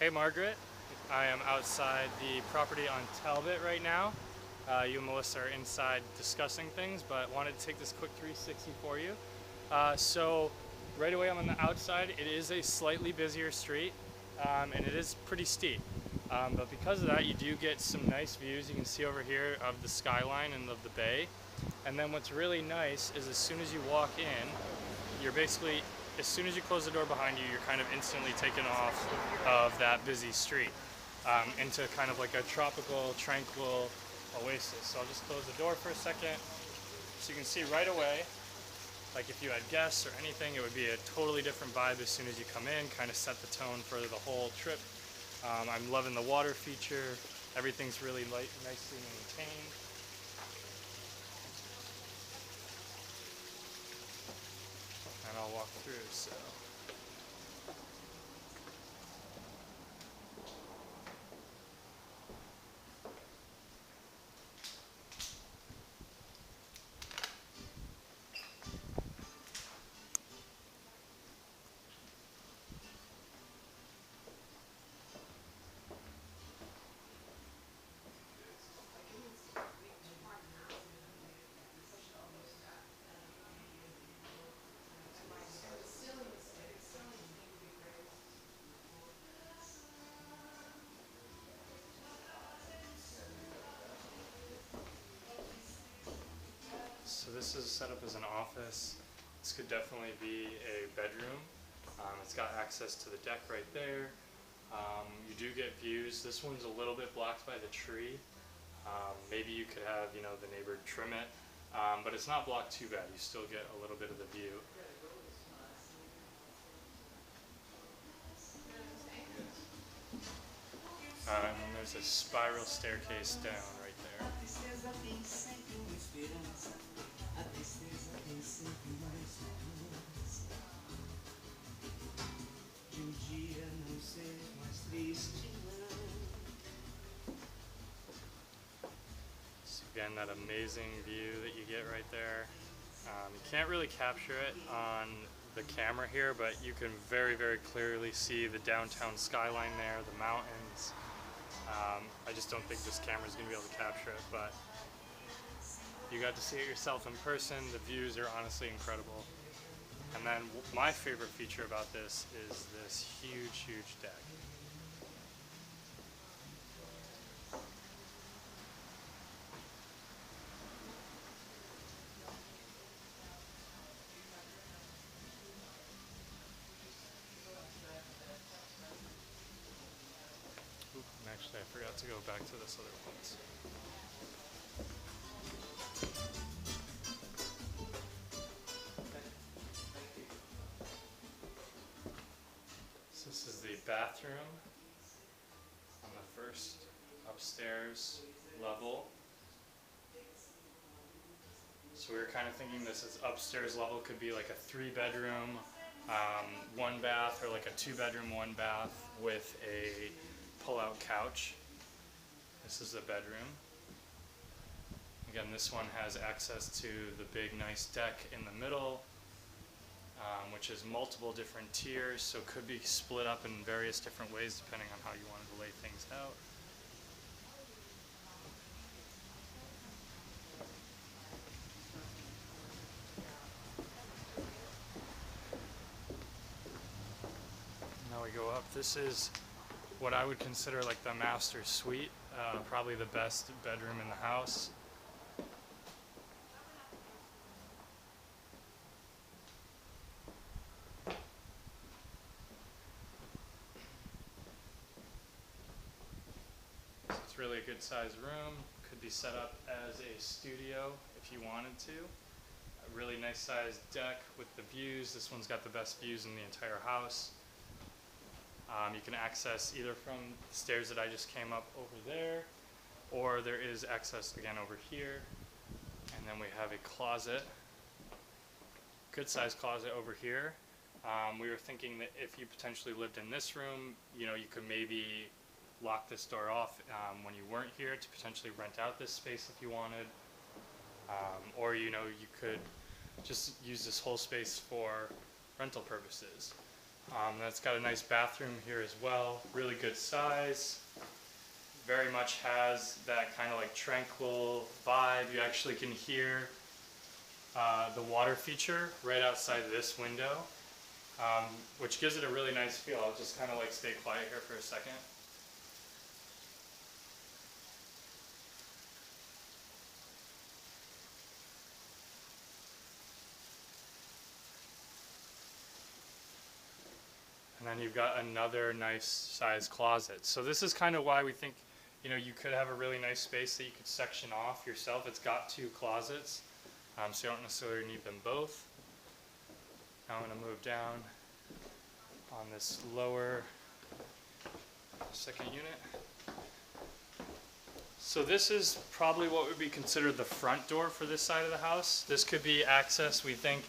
Hey Margaret, I am outside the property on Talbot right now. You and Melissa are inside discussing things, but wanted to take this quick 360 for you. So right away I'm on the outside. It is a slightly busier street, and it is pretty steep. But because of that, you do get some nice views. You can see over here of the skyline and of the bay. And then what's really nice is as soon as you walk in, you're basically, as soon as you close the door behind you, you're kind of instantly taken off of that busy street into kind of like a tropical, tranquil oasis. So I'll just close the door for a second. So you can see right away, like if you had guests or anything, it would be a totally different vibe as soon as you come in, kind of set the tone for the whole trip. I'm loving the water feature. Everything's really nicely maintained. And I'll walk through. So this is set up as an office. This could definitely be a bedroom. It's got access to the deck right there. You do get views. This one's a little bit blocked by the tree. Maybe you could have, the neighbor trim it, but it's not blocked too bad. You still get a little bit of the view. And then there's a spiral staircase down right there. So again, that amazing view that you get right there. You can't really capture it on the camera here, but you can very, very clearly see the downtown skyline there, the mountains. I just don't think this camera is going to be able to capture it, but you got to see it yourself in person. The views are honestly incredible. And then my favorite feature about this is this huge, huge deck. And actually, I forgot to go back to this other place. So this is the bathroom on the first upstairs level. So we were kind of thinking this is upstairs level could be like a 3-bedroom, 1 bath, or like a 2-bedroom, 1 bath with a pull-out couch. This is the bedroom. Again, this one has access to the big nice deck in the middle, which is multiple different tiers, so could be split up in various different ways depending on how you wanted to lay things out. Now we go up. This is what I would consider like the master suite, probably the best bedroom in the house. So it's really a good sized room. Could be set up as a studio if you wanted to. A really nice sized deck with the views. This one's got the best views in the entire house. You can access either from the stairs that I just came up over there, or there is access again over here. And then we have a closet, good sized closet over here. We were thinking that if you potentially lived in this room, you could maybe lock this door off when you weren't here to potentially rent out this space if you wanted. Or you could just use this whole space for rental purposes. That's got a nice bathroom here as well, really good size. Very much has that kind of like tranquil vibe. You actually can hear the water feature right outside this window, which gives it a really nice feel. I'll just kind of like stay quiet here for a second. And then you've got another nice size closet. So this is kind of why we think, you know, you could have a really nice space that you could section off yourself. It's got two closets, so you don't necessarily need them both. Now I'm going to move down on this lower second unit. So this is probably what would be considered the front door for this side of the house. This could be access, we think.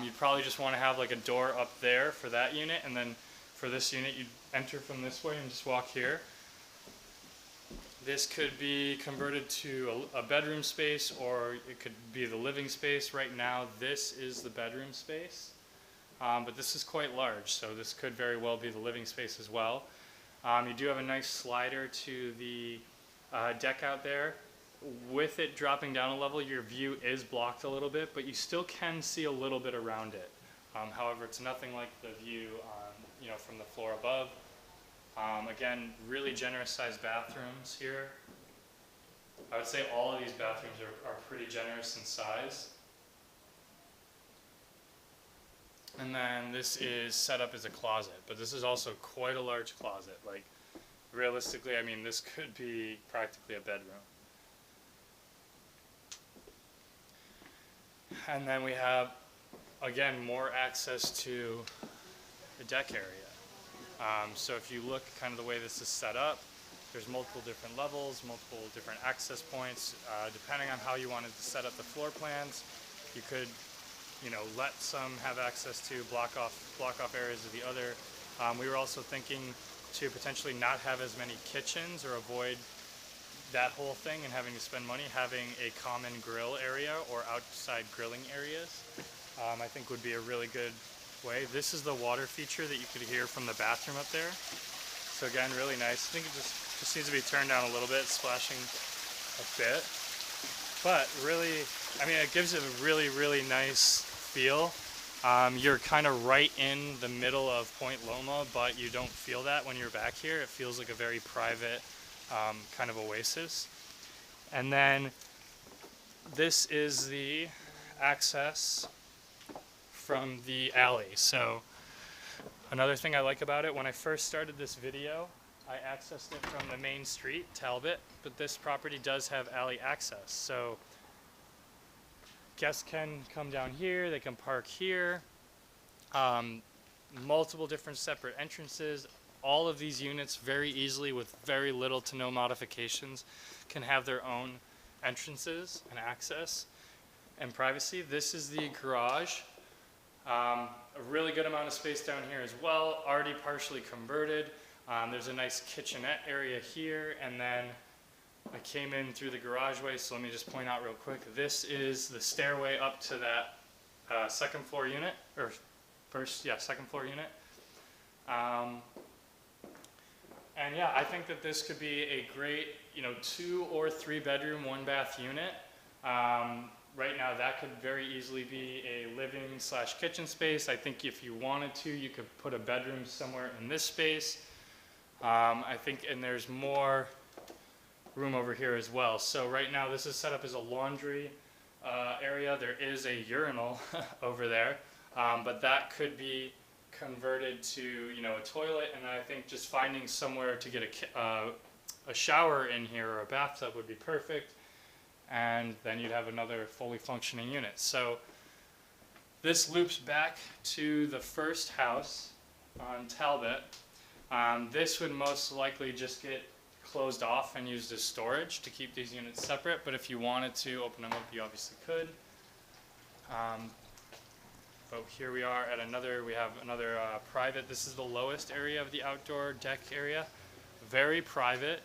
You'd probably just want to have like a door up there for that unit, and then for this unit you'd enter from this way and just walk here. This could be converted to a bedroom space, or it could be the living space. Right now this is the bedroom space, but this is quite large, so this could very well be the living space as well. You do have a nice slider to the deck out there. With it dropping down a level, your view is blocked a little bit, but you still can see a little bit around it. However, it's nothing like the view from the floor above. Again, really generous sized bathrooms here. I would say all of these bathrooms are pretty generous in size. And then this is set up as a closet, but this is also quite a large closet. Like, realistically, I mean, this could be practically a bedroom. And then we have, again, more access to the deck area. So if you look kind of the way this is set up, there's multiple different levels, multiple different access points. Depending on how you wanted to set up the floor plans, you could, let some have access to block off areas of the other. We were also thinking to potentially not have as many kitchens, or avoid that whole thing and having to spend money. Having a common grill area or outside grilling areas, I think would be a really good way. This is the water feature that you could hear from the bathroom up there. So again, really nice. I think it just needs to be turned down a little bit, splashing a bit. But really, I mean, it gives it a really, really nice feel. You're kind of right in the middle of Point Loma, but you don't feel that when you're back here. It feels like a very private kind of oasis. And then this is the access from the alley. So another thing I like about it, when I first started this video, I accessed it from the main street, Talbot, but this property does have alley access. So guests can come down here, they can park here, multiple different separate entrances. All of these units very easily, with very little to no modifications, can have their own entrances and access and privacy. This is the garage. A really good amount of space down here as well, already partially converted. There's a nice kitchenette area here, and then I came in through the garageway, so let me just point out real quick. This is the stairway up to that second floor unit, or second floor unit. And yeah, I think that this could be a great, 2 or 3 bedroom, 1 bath unit. Right now that could very easily be a living/kitchen space. I think if you wanted to, you could put a bedroom somewhere in this space. I think, and there's more room over here as well. So right now this is set up as a laundry area. There is a urinal over there, but that could be converted to a toilet, and I think just finding somewhere to get a shower in here, or a bathtub, would be perfect. And then you'd have another fully functioning unit. So this loops back to the first house on Talbot. This would most likely just get closed off and used as storage to keep these units separate, but if you wanted to open them up, you obviously could. But here we are at we have another private. This is the lowest area of the outdoor deck area. Very private.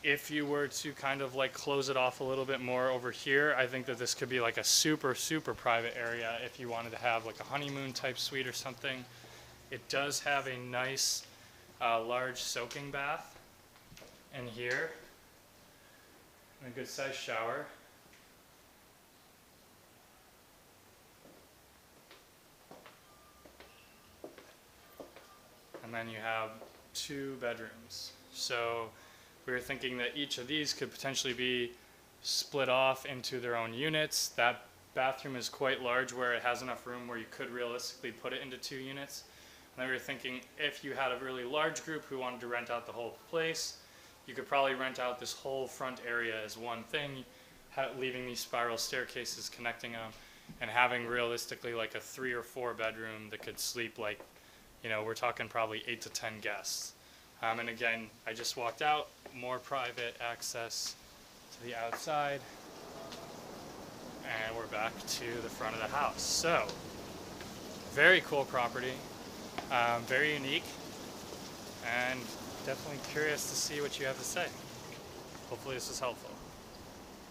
if you were to kind of like close it off a little bit more over here, I think that this could be like a super, super private area if you wanted to have like a honeymoon type suite or something. It does have a nice large soaking bath in here and a good sized shower. And then you have 2 bedrooms. So we were thinking that each of these could potentially be split off into their own units. That bathroom is quite large where it has enough room where you could realistically put it into 2 units. And then we were thinking if you had a really large group who wanted to rent out the whole place, you could probably rent out this whole front area as one thing, leaving these spiral staircases connecting them, and having realistically like a 3 or 4 bedroom that could sleep like, you know, we're talking probably 8 to 10 guests. And again, I just walked out, more private access to the outside, and we're back to the front of the house. So, very cool property, very unique, and definitely curious to see what you have to say. Hopefully this is helpful.